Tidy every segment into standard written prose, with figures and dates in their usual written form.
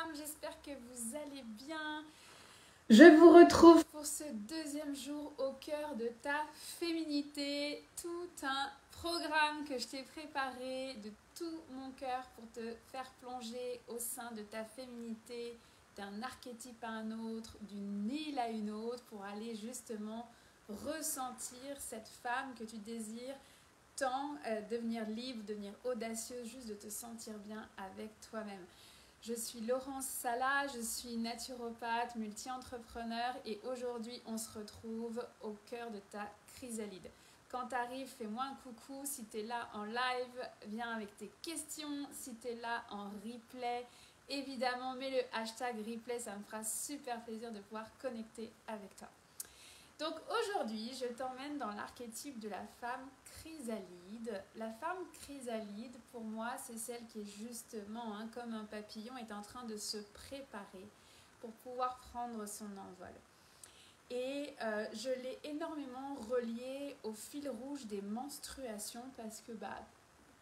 femmes, j'espère que vous allez bien. Je vous retrouve Pour ce deuxième jour au cœur de ta féminité, tout un programme que je t'ai préparé de tout mon cœur pour te faire plonger au sein de ta féminité, d'un archétype à un autre, d'une île à une autre, pour aller justement ressentir cette femme que tu désires tant, devenir libre, devenir audacieuse, juste de te sentir bien avec toi-même. Je suis Laurence Sala, je suis naturopathe, multi-entrepreneur et aujourd'hui on se retrouve au cœur de ta chrysalide. Quand tu arrives, fais-moi un coucou. Si tu es là en live, viens avec tes questions. Si tu es là en replay, évidemment mets le hashtag replay, ça me fera super plaisir de pouvoir connecter avec toi. Donc aujourd'hui, je t'emmène dans l'archétype de la femme chrysalide. La femme chrysalide, pour moi, c'est celle qui est justement, comme un papillon, est en train de se préparer pour pouvoir prendre son envol. Et je l'ai énormément reliée au fil rouge des menstruations parce que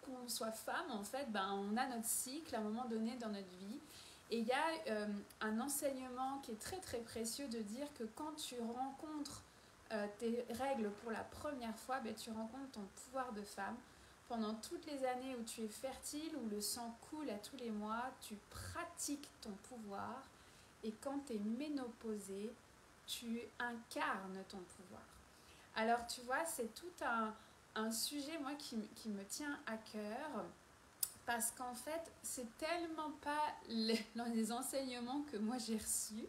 qu'on soit femme, en fait, on a notre cycle à un moment donné dans notre vie. Et il y a un enseignement qui est très très précieux de dire que quand tu rencontres tes règles pour la première fois, tu rencontres ton pouvoir de femme. Pendant toutes les années où tu es fertile, où le sang coule à tous les mois, tu pratiques ton pouvoir. Et quand tu es ménopausée, tu incarnes ton pouvoir. Alors tu vois, c'est tout un sujet moi qui me tient à cœur. Parce qu'en fait, c'est tellement pas les enseignements que moi j'ai reçus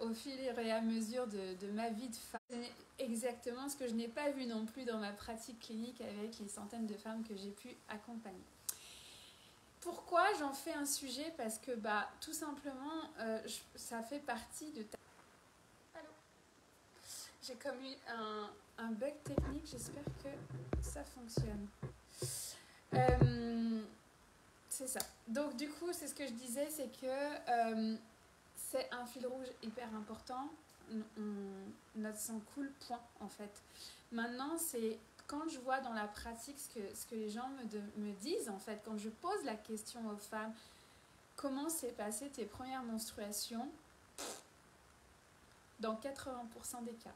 au fil et à mesure de ma vie de femme. C'est exactement ce que je n'ai pas vu non plus dans ma pratique clinique avec les centaines de femmes que j'ai pu accompagner. Pourquoi j'en fais un sujet? Parce que tout simplement, ça fait partie de ta... Allô? J'ai comme eu un bug technique, j'espère que ça fonctionne. C'est ça. Donc du coup, c'est ce que je disais, c'est que c'est un fil rouge hyper important. Notre sang coule, point, en fait. Maintenant, c'est quand je vois dans la pratique ce que les gens me disent, en fait, quand je pose la question aux femmes, comment s'est passé tes premières menstruations? Dans 80% des cas.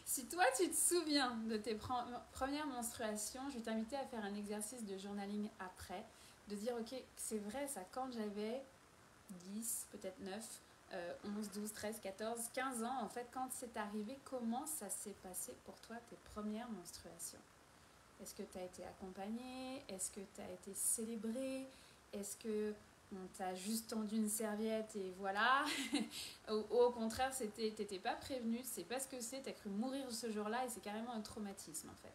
Si toi, tu te souviens de tes premières menstruations, je vais t'inviter à faire un exercice de journaling après, de dire, ok, c'est vrai, ça, quand j'avais 10, peut-être 9, 11, 12, 13, 14, 15 ans, en fait, quand c'est arrivé, comment ça s'est passé pour toi, tes premières menstruations? Est-ce que tu as été accompagnée? Est-ce que tu as été célébrée? Est-ce que on t'a juste tendu une serviette et voilà? ou au contraire, t'étais pas prévenue, tu sais pas ce que c'est, t'as cru mourir ce jour-là et c'est carrément un traumatisme en fait.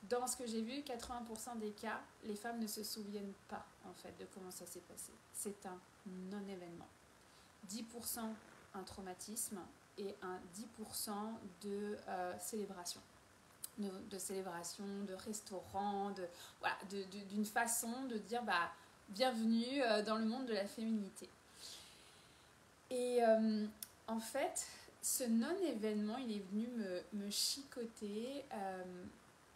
Dans ce que j'ai vu, 80% des cas, les femmes ne se souviennent pas en fait de comment ça s'est passé. C'est un non-événement. 10% un traumatisme et un 10% de célébration. De célébration, de restaurant, d'une façon de dire bienvenue dans le monde de la féminité. Et en fait, ce non-événement, il est venu me chicoter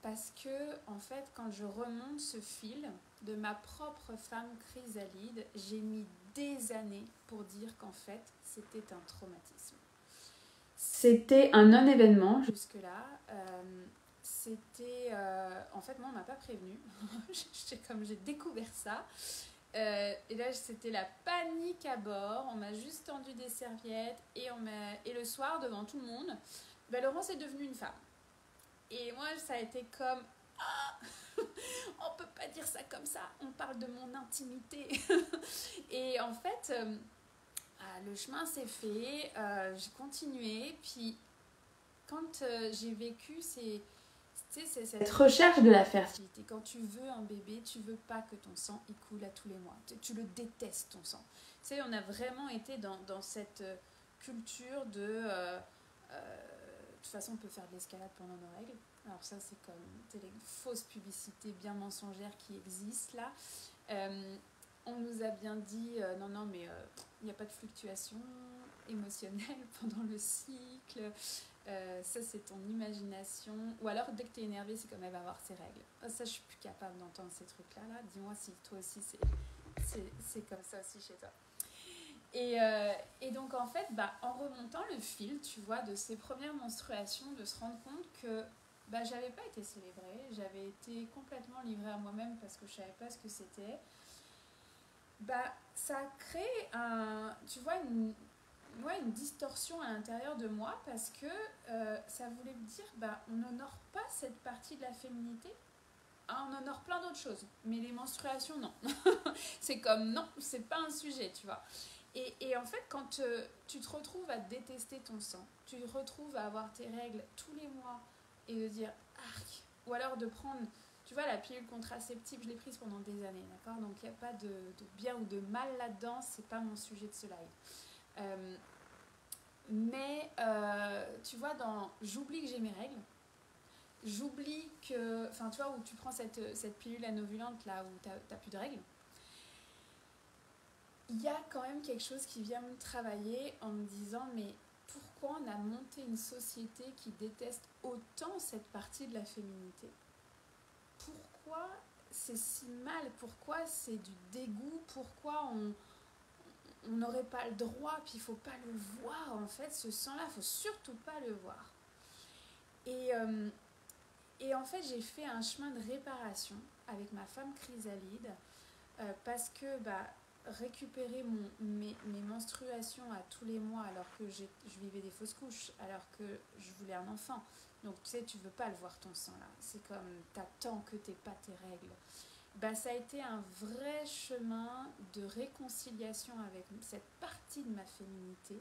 parce que, en fait, quand je remonte ce fil de ma propre femme chrysalide, j'ai mis des années pour dire qu'en fait, c'était un traumatisme. C'était un non-événement jusque-là. En fait, moi, on m'a pas prévenue. J'ai découvert ça. Et là, c'était la panique à bord. On m'a juste tendu des serviettes et le soir, devant tout le monde, Laurence est devenue une femme. Et moi, ça a été comme on peut pas dire ça comme ça. On parle de mon intimité. Et en fait, le chemin s'est fait. J'ai continué. Puis quand j'ai vécu c'est cette recherche de la fertilité. Quand tu veux un bébé, tu veux pas que ton sang il coule à tous les mois. Tu le détestes, ton sang. Tu sais, on a vraiment été dans cette culture de... de toute façon, on peut faire de l'escalade pendant nos règles. Alors ça, c'est comme les fausses publicités bien mensongères qui existent là. On nous a bien dit, non, mais il n'y a pas de fluctuation émotionnelle pendant le cycle. Ça, c'est ton imagination. Ou alors, dès que tu es énervée, c'est comme elle va avoir ses règles. Ça, je suis plus capable d'entendre ces trucs-là. Dis-moi si toi aussi, c'est comme ça aussi chez toi. Et donc en fait, en remontant le fil, tu vois, de ces premières menstruations, de se rendre compte que j'avais pas été célébrée, j'avais été complètement livrée à moi-même parce que je savais pas ce que c'était. Ça a créé tu vois, une distorsion à l'intérieur de moi parce que ça voulait me dire, on n'honore pas cette partie de la féminité. On honore plein d'autres choses, mais les menstruations, non. C'est comme, non, c'est pas un sujet, tu vois. Et en fait, quand tu te retrouves à détester ton sang, tu te retrouves à avoir tes règles tous les mois et de dire, arc, ou alors de prendre, tu vois, la pilule contraceptive, je l'ai prise pendant des années, d'accord? Donc il n'y a pas de bien ou de mal là-dedans, c'est pas mon sujet de ce live. Mais tu vois, j'oublie que j'ai mes règles. J'oublie que, enfin tu vois, où tu prends cette pilule anovulante là où t'as plus de règles, il y a quand même quelque chose qui vient me travailler en me disant, mais pourquoi on a monté une société qui déteste autant cette partie de la féminité? Pourquoi c'est si mal? Pourquoi c'est du dégoût? Pourquoi on n'aurait pas le droit? Puis il faut pas le voir en fait, ce sang-là, il faut surtout pas le voir. Et en fait, j'ai fait un chemin de réparation avec ma femme Chrysalide parce que récupérer mes menstruations à tous les mois alors que je vivais des fausses couches, alors que je voulais un enfant. Donc tu sais, tu veux pas le voir ton sang là. C'est comme t'attends que t'aies pas tes règles. Ça a été un vrai chemin de réconciliation avec cette partie de ma féminité.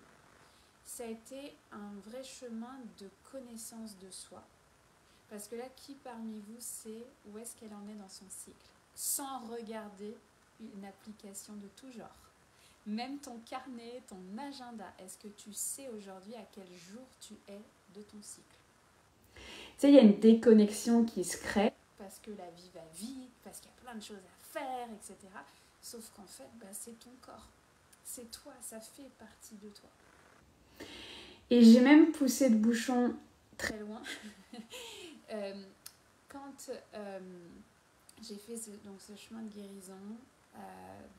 Ça a été un vrai chemin de connaissance de soi. Parce que là, qui parmi vous sait où est-ce qu'elle en est dans son cycle? Sans regarder une application de tout genre. Même ton carnet, ton agenda, est-ce que tu sais aujourd'hui à quel jour tu es de ton cycle? Tu sais, il y a une déconnexion qui se crée. Parce que la vie va vite, parce qu'il y a plein de choses à faire, etc. Sauf qu'en fait, c'est ton corps. C'est toi, ça fait partie de toi. Et j'ai même poussé le bouchon très loin. Quand j'ai fait ce chemin de guérison,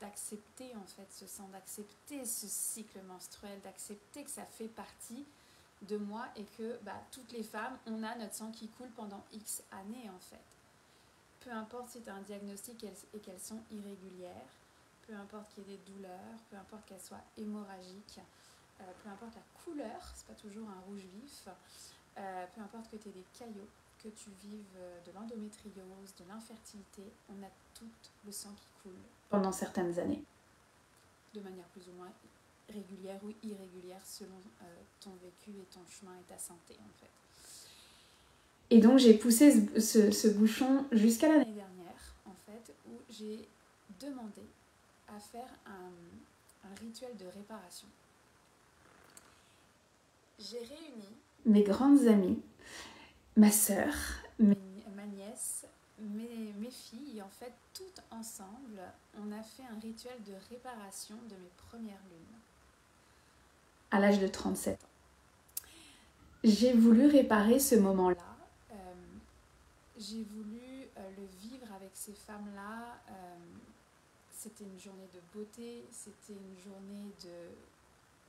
d'accepter en fait ce sang, d'accepter ce cycle menstruel, d'accepter que ça fait partie de moi et que toutes les femmes, on a notre sang qui coule pendant X années en fait. Peu importe si tu as un diagnostic et qu'elles sont irrégulières, peu importe qu'il y ait des douleurs, peu importe qu'elles soient hémorragiques, peu importe la couleur, c'est pas toujours un rouge vif, peu importe que tu aies des caillots, que tu vives de l'endométriose, de l'infertilité, on a tout le sang qui coule pendant certaines années, de manière plus ou moins régulière ou irrégulière selon ton vécu et ton chemin et ta santé en fait. Et donc j'ai poussé ce bouchon jusqu'à l'année dernière en fait, où j'ai demandé à faire un rituel de réparation. J'ai réuni mes grandes amies, ma sœur, ma nièce, mes filles, en fait, toutes ensemble, on a fait un rituel de réparation de mes premières lunes, à l'âge de 37 ans. J'ai voulu réparer ce moment-là, j'ai voulu le vivre avec ces femmes-là, c'était une journée de beauté, c'était une journée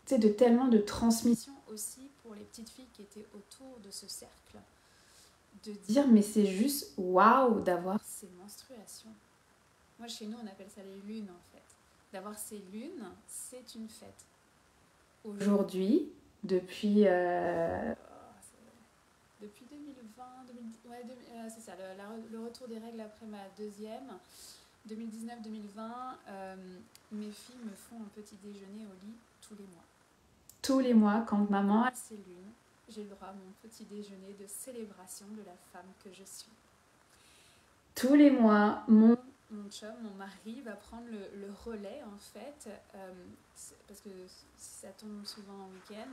de tellement de transmission aussi pour les petites filles qui étaient autour de ce cercle. De dire mais c'est juste waouh d'avoir ces menstruations. Moi chez nous on appelle ça les lunes en fait. D'avoir ces lunes, c'est une fête. Aujourd'hui, depuis 2020, c'est ça, le retour des règles après ma deuxième, 2019-2020, mes filles me font un petit déjeuner au lit tous les mois. Tous les mois, quand maman a ses lunes, j'ai le droit à mon petit déjeuner de célébration de la femme que je suis. Tous les mois, mon chum, mon mari, va prendre le relais en fait, parce que ça tombe souvent en week-end.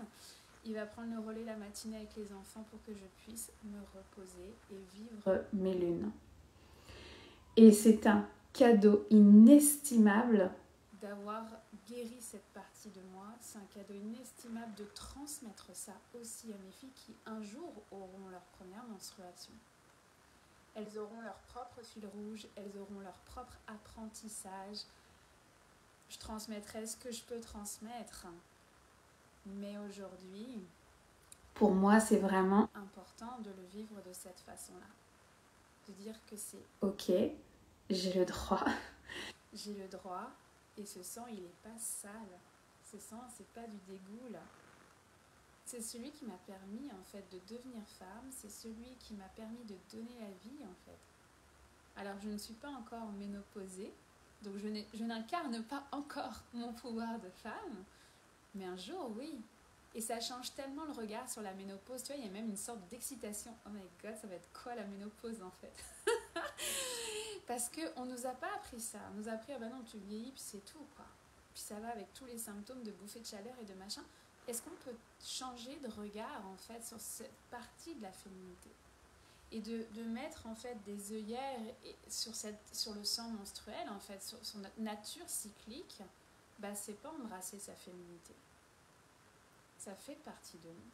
Il va prendre le relais la matinée avec les enfants pour que je puisse me reposer et vivre mes lunes. Et c'est un cadeau inestimable d'avoir guéri cette partie de moi. C'est un cadeau inestimable de transmettre ça aussi à mes filles qui un jour auront leur première menstruation. Elles auront leur propre fil rouge, elles auront leur propre apprentissage. je transmettrai ce que je peux transmettre. Mais aujourd'hui, pour moi, c'est vraiment important de le vivre de cette façon-là. De dire que c'est ok, j'ai le droit. J'ai le droit et ce sang, il n'est pas sale. Ce sang, c'est pas du dégoût là. C'est celui qui m'a permis en fait de devenir femme. C'est celui qui m'a permis de donner la vie en fait. Alors je ne suis pas encore ménopausée. Donc je n'incarne pas encore mon pouvoir de femme. Mais un jour, oui. Et ça change tellement le regard sur la ménopause. Tu vois, il y a même une sorte d'excitation. Oh my god, ça va être quoi la ménopause en fait? Parce qu'on ne nous a pas appris ça. On nous a appris, ah bah non, tu vieillis, puis c'est tout, quoi. Puis ça va avec tous les symptômes de bouffée de chaleur et de machin. Est-ce qu'on peut changer de regard, en fait, sur cette partie de la féminité? Et de mettre, en fait, des œillères sur le sang menstruel, en fait, sur notre nature cyclique, bah, c'est pas embrasser sa féminité. Ça fait partie de nous.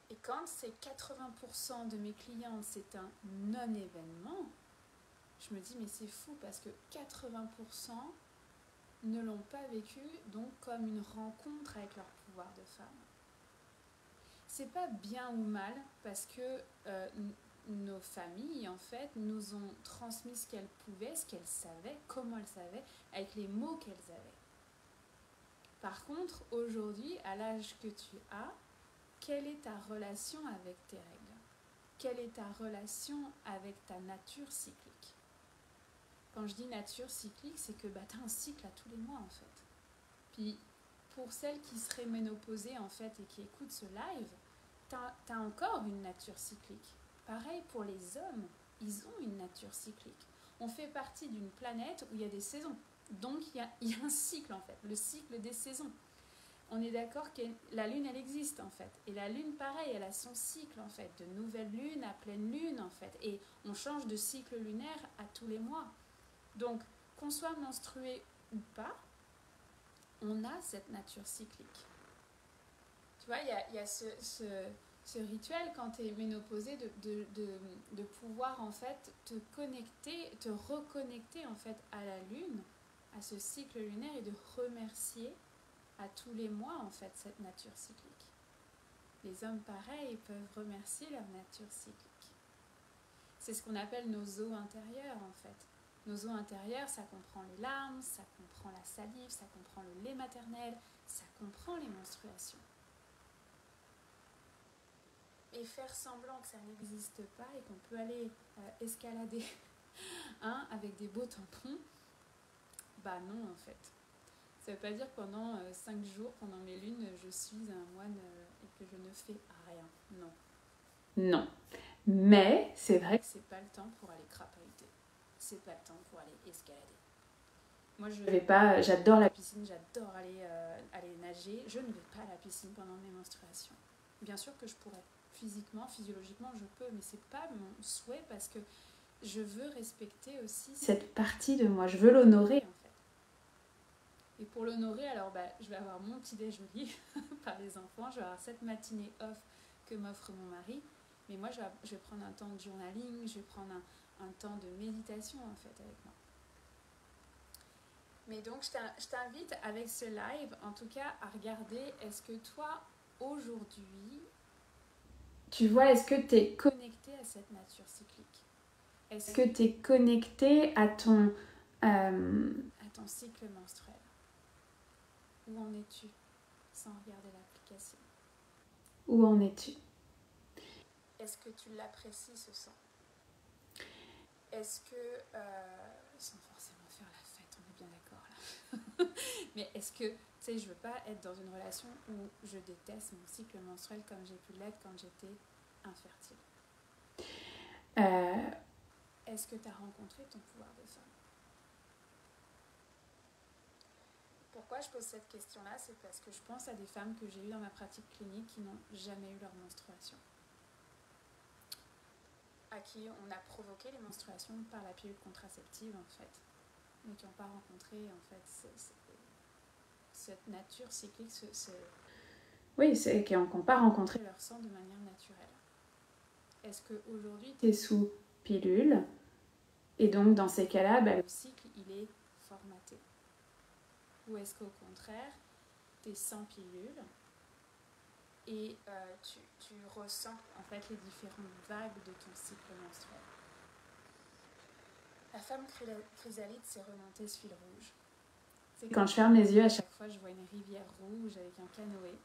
Et quand c'est 80% de mes clientes, c'est un non-événement, je me dis mais c'est fou parce que 80% ne l'ont pas vécu donc comme une rencontre avec leur pouvoir de femme. C'est pas bien ou mal parce que nos familles en fait nous ont transmis ce qu'elles pouvaient, ce qu'elles savaient, comment elles savaient, avec les mots qu'elles avaient. Par contre, aujourd'hui, à l'âge que tu as, quelle est ta relation avec tes règles? Quelle est ta relation avec ta nature cyclique? Quand je dis nature cyclique, c'est que tu as un cycle à tous les mois en fait. Puis pour celles qui seraient ménopausées en fait et qui écoutent ce live, tu as encore une nature cyclique. Pareil pour les hommes, ils ont une nature cyclique. On fait partie d'une planète où il y a des saisons. Donc il y a un cycle en fait, le cycle des saisons. On est d'accord que la lune, elle existe en fait. Et la lune, pareil, elle a son cycle en fait, de nouvelle lune à pleine lune en fait. Et on change de cycle lunaire à tous les mois. Donc, qu'on soit menstrué ou pas, on a cette nature cyclique. Tu vois, il y a ce rituel quand tu es ménopausée de pouvoir en fait te connecter, te reconnecter en fait à la lune, à ce cycle lunaire et de remercier à tous les mois en fait cette nature cyclique. Les hommes pareils peuvent remercier leur nature cyclique. C'est ce qu'on appelle nos eaux intérieures en fait. Nos eaux intérieures, ça comprend les larmes, ça comprend la salive, ça comprend le lait maternel, ça comprend les menstruations. Et faire semblant que ça n'existe pas et qu'on peut aller escalader avec des beaux tampons, bah non en fait. Ça ne veut pas dire que pendant 5 jours, pendant mes lunes, je suis un moine et que je ne fais rien. Non. Non. Mais c'est vrai que c'est pas le temps pour aller crapahuter. C'est pas le temps pour aller escalader. Moi, j'adore la piscine, j'adore aller nager. Je ne vais pas à la piscine pendant mes menstruations. Bien sûr que je pourrais. Physiquement, physiologiquement, je peux, mais c'est pas mon souhait parce que je veux respecter aussi cette partie de moi. Je veux l'honorer en fait. Et pour l'honorer, alors je vais avoir mon petit déjeuner par les enfants, je vais avoir cette matinée off que m'offre mon mari, mais moi je vais prendre un temps de journaling, je vais prendre un temps de méditation en fait avec moi. Mais donc je t'invite avec ce live en tout cas à regarder, est-ce que toi aujourd'hui, tu vois, est-ce que tu es connecté à cette nature cyclique? Est-ce que tu es connecté à ton cycle menstruel? Où en es-tu sans regarder l'application? Où en es-tu? Est-ce que tu l'apprécies ce sang? Est-ce que, sans forcément faire la fête, on est bien d'accord là, mais est-ce que, tu sais, je veux pas être dans une relation où je déteste mon cycle menstruel comme j'ai pu l'être quand j'étais infertile. Est-ce que tu as rencontré ton pouvoir de femme? Pourquoi je pose cette question-là? C'est parce que je pense à des femmes que j'ai eues dans ma pratique clinique qui n'ont jamais eu leur menstruation. À qui on a provoqué les menstruations par la pilule contraceptive en fait, mais qui n'ont pas rencontré en fait cette nature cyclique, oui, c'est qui n'ont pas rencontré leur sang de manière naturelle. Est-ce qu'aujourd'hui tu es sous pilule et donc dans ces cas-là, le cycle il est formaté? ou est-ce qu'au contraire, tu es sans pilule et tu ressens en fait les différentes vagues de ton cycle menstruel. La femme chrysalide, c'est remonter ce fil rouge. C'est quand je ferme les yeux, à chaque fois, je vois une rivière rouge avec un canoë.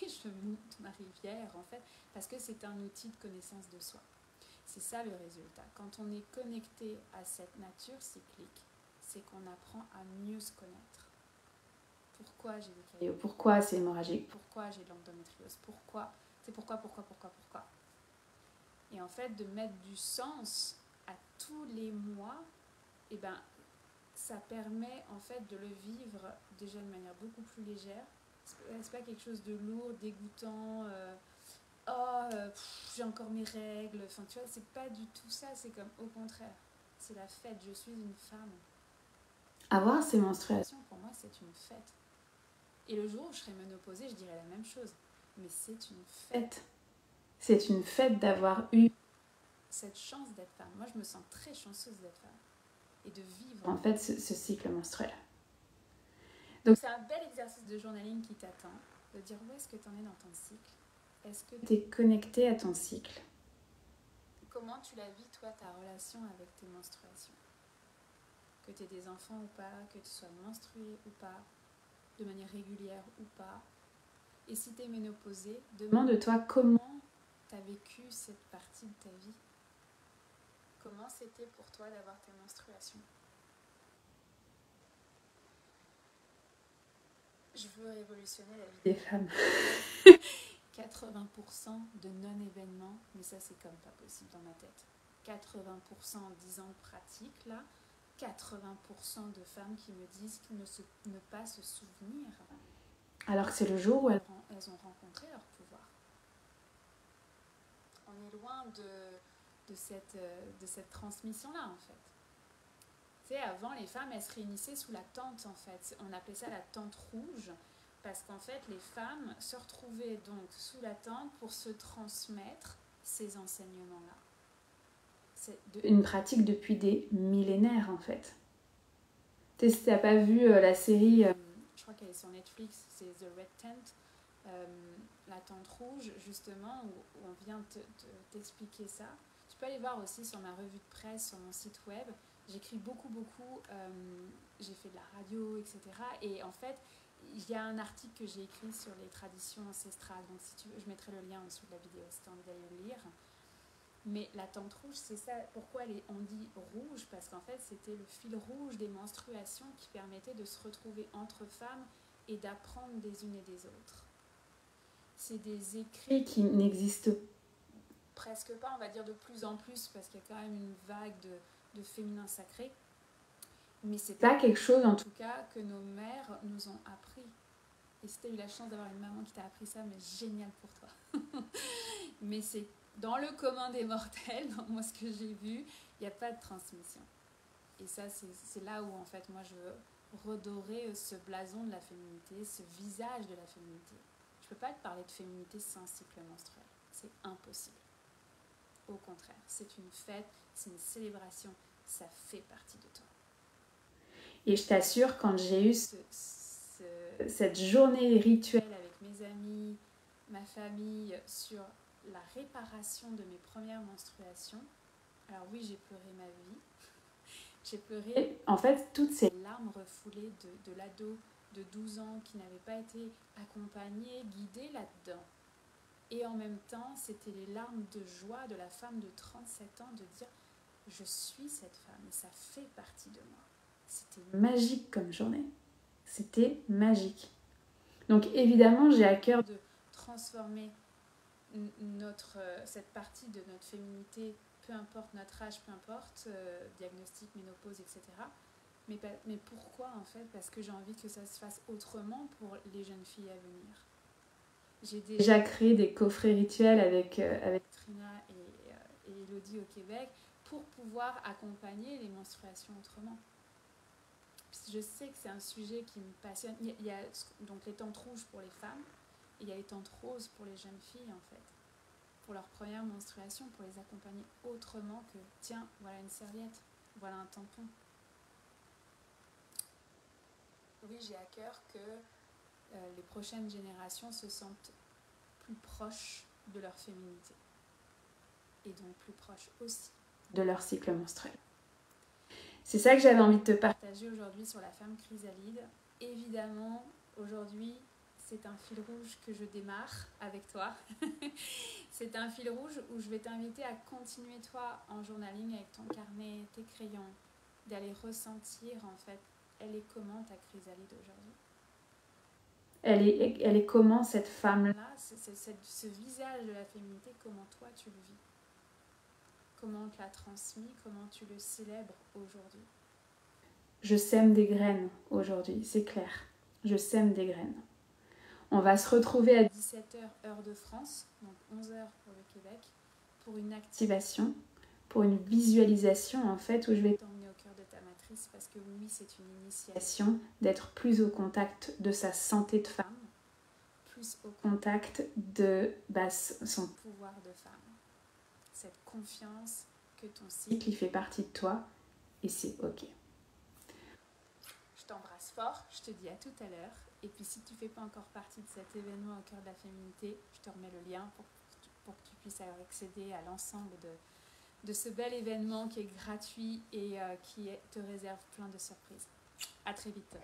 Et je monte ma rivière, en fait, parce que c'est un outil de connaissance de soi. C'est ça le résultat. Quand on est connecté à cette nature cyclique, c'est qu'on apprend à mieux se connaître. Pourquoi j'ai des caillots? Pourquoi c'est hémorragique? Pourquoi j'ai de l'endométriose? Pourquoi? C'est pourquoi? Et en fait, de mettre du sens à tous les mois, eh ben, ça permet en fait de le vivre déjà de manière beaucoup plus légère. C'est pas quelque chose de lourd, dégoûtant, j'ai encore mes règles, enfin tu vois, c'est pas du tout ça, c'est comme au contraire, c'est la fête, je suis une femme. Avoir ces menstruations, pour moi, c'est une fête. Et le jour où je serai ménopausée, je dirais la même chose, mais c'est une fête. C'est une fête d'avoir eu cette chance d'être femme. Moi, je me sens très chanceuse d'être femme et de vivre en fait ce cycle menstruel. Donc c'est un bel exercice de journaling qui t'attend, de dire où est-ce que tu en es dans ton cycle. Est-ce que tu es connecté à ton cycle? Comment tu la vis, toi, ta relation avec tes menstruations? Que tu aies des enfants ou pas, que tu sois menstruée ou pas, de manière régulière ou pas. Et si tu es ménopausée, demande-toi comment tu as vécu cette partie de ta vie. Comment c'était pour toi d'avoir tes menstruations? Je veux révolutionner la vie des femmes. 80% de non-événements, mais ça c'est comme pas possible dans ma tête. 80% en 10 ans de pratique, là, 80% de femmes qui me disent ne pas se souvenir. Alors que c'est le jour où elles ont rencontré leur pouvoir. On est loin de cette transmission-là, en fait. Tu sais, avant, les femmes, elles se réunissaient sous la tente, en fait. On appelait ça la tente rouge, parce qu'en fait, les femmes se retrouvaient donc sous la tente pour se transmettre ces enseignements-là. C'est une pratique depuis des millénaires, en fait. Tu sais, si tu n'as pas vu la série, je crois qu'elle est sur Netflix, c'est The Red Tent, la tente rouge, justement, où on vient t'expliquer ça. Tu peux aller voir aussi sur ma revue de presse, sur mon site web. J'écris beaucoup, j'ai fait de la radio, etc. Et en fait, il y a un article que j'ai écrit sur les traditions ancestrales. Donc si tu veux, je mettrai le lien en dessous de la vidéo si tu as envie d'aller le lire. Mais la tente rouge, c'est ça. Pourquoi on dit rouge? Parce qu'en fait, c'était le fil rouge des menstruations qui permettait de se retrouver entre femmes et d'apprendre des unes et des autres. C'est des écrits qui n'existent presque pas, on va dire de plus en plus, parce qu'il y a quand même une vague de féminin sacré. Mais c'est pas quelque chose, en tout cas, que nos mères nous ont appris. Et si tu as eu la chance d'avoir une maman qui t'a appris ça, mais génial pour toi. Mais c'est dans le commun des mortels, dans moi ce que j'ai vu, il n'y a pas de transmission. Et ça, c'est là où, en fait, moi, je veux redorer ce blason de la féminité, ce visage de la féminité. Je ne peux pas te parler de féminité sans cycle menstruel. C'est impossible. Au contraire, c'est une fête, c'est une célébration, ça fait partie de toi. Et je t'assure, quand j'ai eu cette journée rituelle avec mes amis, ma famille, sur la réparation de mes premières menstruations, alors oui, j'ai pleuré ma vie. J'ai pleuré, en fait, toutes ces larmes refoulées de l'ado de 12 ans qui n'avait pas été accompagnée, guidée là-dedans. Et en même temps, c'était les larmes de joie de la femme de 37 ans de dire « Je suis cette femme et ça fait partie de moi ». C'était magique comme journée. C'était magique. Donc évidemment, j'ai à cœur de transformer cette partie de notre féminité, peu importe notre âge, peu importe, diagnostic, ménopause, etc. Mais pourquoi en fait? Parce que j'ai envie que ça se fasse autrement pour les jeunes filles à venir. J'ai déjà créé des coffrets rituels avec Trina et Elodie au Québec pour pouvoir accompagner les menstruations autrement. Je sais que c'est un sujet qui me passionne. Il y a donc les tentes rouges pour les femmes et il y a les tentes roses pour les jeunes filles en fait. Pour leur première menstruation, pour les accompagner autrement que tiens, voilà une serviette, voilà un tampon. oui, j'ai à cœur que les prochaines générations se sentent plus proches de leur féminité et donc plus proches aussi de leur cycle menstruel. C'est ça que j'avais envie de te partager aujourd'hui sur la femme chrysalide. Évidemment, aujourd'hui, c'est un fil rouge que je démarre avec toi. C'est un fil rouge où je vais t'inviter à continuer toi en journaling avec ton carnet, tes crayons, d'aller ressentir en fait, elle est comment ta chrysalide aujourd'hui? Elle est comment cette femme-là? Ce visage de la féminité, comment toi tu le vis? Comment on te l'a transmis? Comment tu le célèbres aujourd'hui? Je sème des graines aujourd'hui, c'est clair. Je sème des graines. On va se retrouver à 17h heure de France, donc 11h pour le Québec, pour une activation, pour une visualisation en fait, où je vais t'emmener au cœur de ta matrice, parce que oui, c'est une initiation d'être plus au contact de sa santé de femme, plus au contact de son pouvoir de femme, cette confiance que ton cycle il fait partie de toi et c'est ok. Je t'embrasse fort, je te dis à tout à l'heure. Et puis si tu ne fais pas encore partie de cet événement au cœur de la féminité, je te remets le lien pour que tu puisses accéder à l'ensemble de ce bel événement qui est gratuit et qui te réserve plein de surprises. À très vite.